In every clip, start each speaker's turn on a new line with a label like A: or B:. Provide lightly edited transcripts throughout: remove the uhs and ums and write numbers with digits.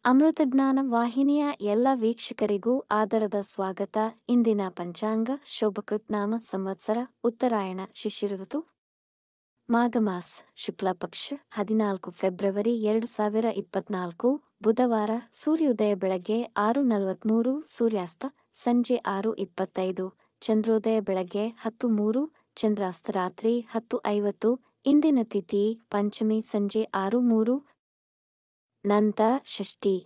A: ಅಮೃತಜ್ಞಾನ ವಾಹಿನಿಯ ಎಲ್ಲ ವೀಕ್ಷಕರಿಗೂ ಆದರದ ಸ್ವಾಗತ. ಇಂದಿನ ಪಂಚಾಂಗ ಶೋಭಕೃತ್ನಾಮ ಸಂವತ್ಸರ ಉತ್ತರಾಯಣ ಶಿಶಿರ ಋತು ಮಾಘಮಾಸ ಶುಕ್ಲ ಪಕ್ಷ 14 ಫೆಬ್ರವರಿ 2024 ಬುಧವಾರ. ಸೂರ್ಯೋದಯ ಬೆಳಗ್ಗೆ 6:43, ಸೂರ್ಯಾಸ್ತ ಸಂಜೆ 6:25, ಚಂದ್ರೋದಯ ಬೆಳಗ್ಗೆ 10:03, ಚಂದ್ರಾಸ್ತ ರಾತ್ರಿ 10:50. ಇಂದಿನ ತಿಥಿ ಪಂಚಮಿ ಸಂಜೆ 6:03 ನಂತರ ಷಷ್ಠಿ.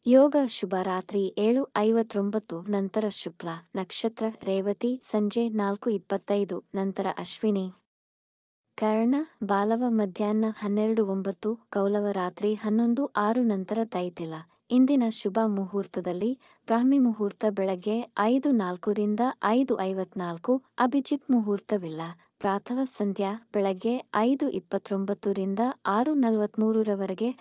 A: ಯೋಗ ಶುಭ ರಾತ್ರಿ 7:59 ನಂತರ ಶುಕ್ಲ ನಕ್ಷತ್ರ ರೇವತಿ ಸಂಜೆ 4:25 ನಂತರ ಅಶ್ವಿನಿ. ಕರ್ಣ ಬಾಲವ ಮಧ್ಯಾಹ್ನ 12:09, ಕೌಲವ ರಾತ್ರಿ 11:06 ನಂತರ ತೈತಿಲ. ಇಂದಿನ ಶುಭ ಮುಹೂರ್ತದಲ್ಲಿ ಬ್ರಾಹ್ಮಿ ಮುಹೂರ್ತ ಬೆಳಗ್ಗೆ 5:04 ರಿಂದ 5:54, ಅಭಿಜಿತ್ ಮುಹೂರ್ತವಿಲ್ಲ. ಪ್ರಾತಃ ಸಂಧ್ಯಾ ಬೆಳಗ್ಗೆ 5:29 ರಿಂದ 6:43 ರವರೆಗೆ.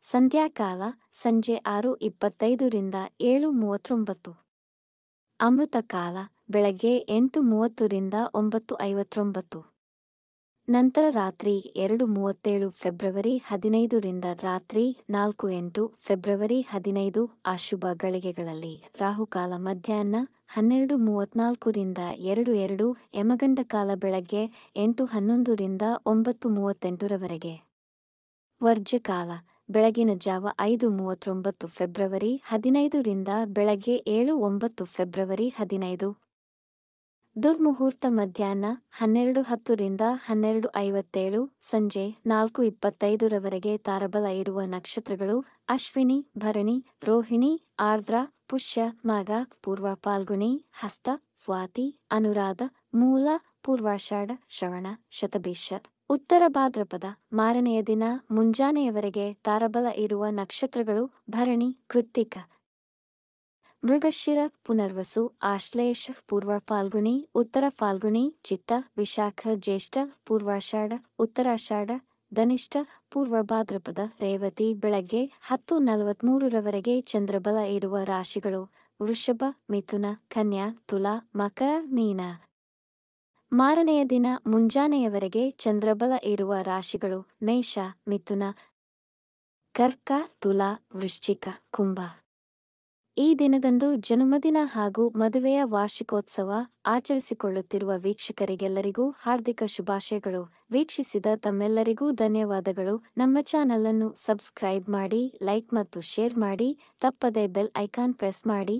A: ಸಂಧ್ಯಾಕಾಲ ಸಂಜೆ 6:25 ರಿಂದ 7:39. ಅಮೃತ ಕಾಲ ಬೆಳಗ್ಗೆ 8:30 ರಿಂದ 9:59. ನಂತರ ರಾತ್ರಿ 2:37 ಫೆಬ್ರವರಿ 15 ರಿಂದ ರಾತ್ರಿ 4:08 ಫೆಬ್ರವರಿ 15. ಅಶುಭ ಗಳಿಗೆಗಳಲ್ಲಿ ರಾಹುಕಾಲ ಮಧ್ಯಾಹ್ನ 12:34 ರಿಂದ 2:02, ಯಮಗಂಡ ಕಾಲ ಬೆಳಗ್ಗೆ 8:11 ರಿಂದ 9:38 ರವರೆಗೆ. ವರ್ಜ್ಯಕಾಲ ಬೆಳಗಿನ ಜಾವ 5:39 ಫೆಬ್ರವರಿ 15 ರಿಂದ ಬೆಳಗ್ಗೆ 7:09 ಫೆಬ್ರವರಿ 15. ದುರ್ಮುಹೂರ್ತ ಮಧ್ಯಾಹ್ನ 12:10 ರಿಂದ 12:57, ಸಂಜೆ 4:25 ರವರೆಗೆ. ತಾರಬಲ ಇರುವ ನಕ್ಷತ್ರಗಳು ಅಶ್ವಿನಿ, ಭರಣಿ, ರೋಹಿಣಿ, ಆರ್ದ್ರ, ಪುಷ್ಯ, ಮಾಘ, ಪೂರ್ವ ಫಾಲ್ಗುಣಿ, ಹಸ್ತ, ಸ್ವಾತಿ, ಅನುರಾಧ, ಮೂಲ, ಪೂರ್ವಾಷಾಢ, ಶ್ರವಣ, ಶತಭಿಷ, ಉತ್ತರ ಭಾದ್ರಪದ. ಮಾರನೆಯ ದಿನ ಮುಂಜಾನೆಯವರೆಗೆ ತಾರಬಲ ಇರುವ ನಕ್ಷತ್ರಗಳು ಭರಣಿ, ಕೃತ್ತಿಕ, ಮೃಗಶಿರ, ಪುನರ್ವಸು, ಆಶ್ಲೇಷ, ಪೂರ್ವ ಫಾಲ್ಗುಣಿ, ಉತ್ತರ ಫಾಲ್ಗುಣಿ, ಚಿತ್ತ, ವಿಶಾಖ, ಜ್ಯೇಷ್ಠ, ಪೂರ್ವಾಷಾಢ, ಉತ್ತರಾಷಾಢ, ಧನಿಷ್ಠ, ಪೂರ್ವ ಭಾದ್ರಪದ, ರೇವತಿ. ಬೆಳಗ್ಗೆ 10:43 ರವರೆಗೆ ಚಂದ್ರಬಲ ಇರುವ ರಾಶಿಗಳು ವೃಷಭ, ಮಿಥುನ, ಕನ್ಯಾ, ತುಲಾ, ಮಕರ, ಮೀನ. ಮಾರನೆಯ ದಿನ ಮುಂಜಾನೆಯವರೆಗೆ ಚಂದ್ರಬಲ ಇರುವ ರಾಶಿಗಳು ಮೇಷ, ಮಿಥುನ, ಕರ್ಕ, ತುಲಾ, ವೃಶ್ಚಿಕ, ಕುಂಭ. ಈ ದಿನದಂದು ಜನ್ಮದಿನ ಹಾಗೂ ಮದುವೆಯ ವಾರ್ಷಿಕೋತ್ಸವ ಆಚರಿಸಿಕೊಳ್ಳುತ್ತಿರುವ ವೀಕ್ಷಕರಿಗೆಲ್ಲರಿಗೂ ಹಾರ್ದಿಕ ಶುಭಾಶಯಗಳು. ವೀಕ್ಷಿಸಿದ ತಮ್ಮೆಲ್ಲರಿಗೂ ಧನ್ಯವಾದಗಳು. ನಮ್ಮ ಚಾನಲ್ ಅನ್ನು ಸಬ್ಸ್ಕ್ರೈಬ್ ಮಾಡಿ, ಲೈಕ್ ಮತ್ತು ಶೇರ್ ಮಾಡಿ. ತಪ್ಪದೆ ಬೆಲ್ ಐಕಾನ್ ಪ್ರೆಸ್ ಮಾಡಿ.